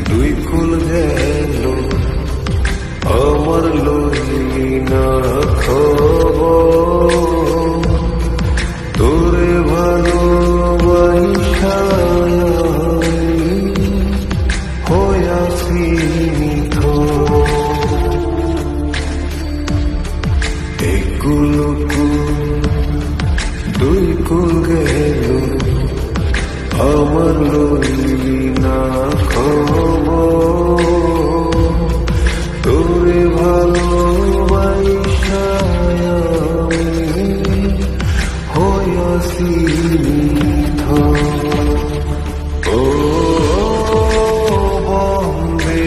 দুই কুল গেল আমার লইলি না খবর, তোরে ভালোবাসা হইয়াছি এই কুল দুই কুল গেল আমার লইলি না খবর, তোরে ভালোবাসা হইয়াছি ও বন্দে,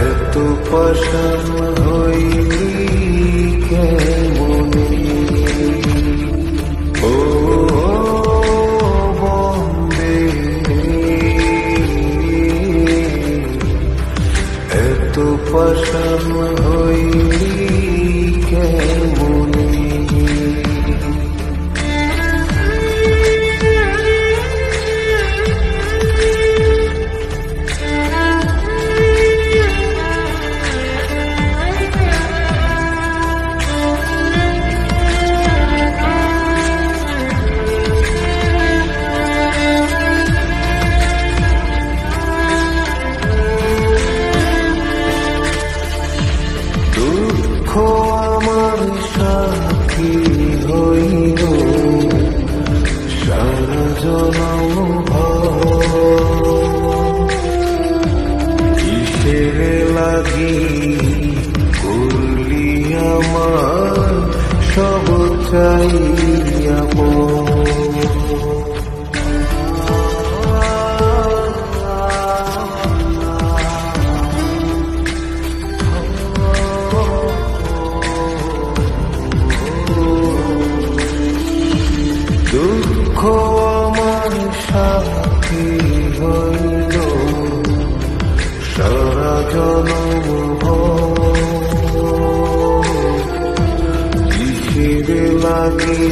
এত পাষাণ হইলি কেমনে, ও বন্দে এত পাষাণ হইলি কেমনে। দুঃখ আমার সাথী হইল সারা জনম কিসের লাগি করলি আমার সব চাইয়া দুঃখ আমার সাথী হইল সারা জনম কিসের লাগি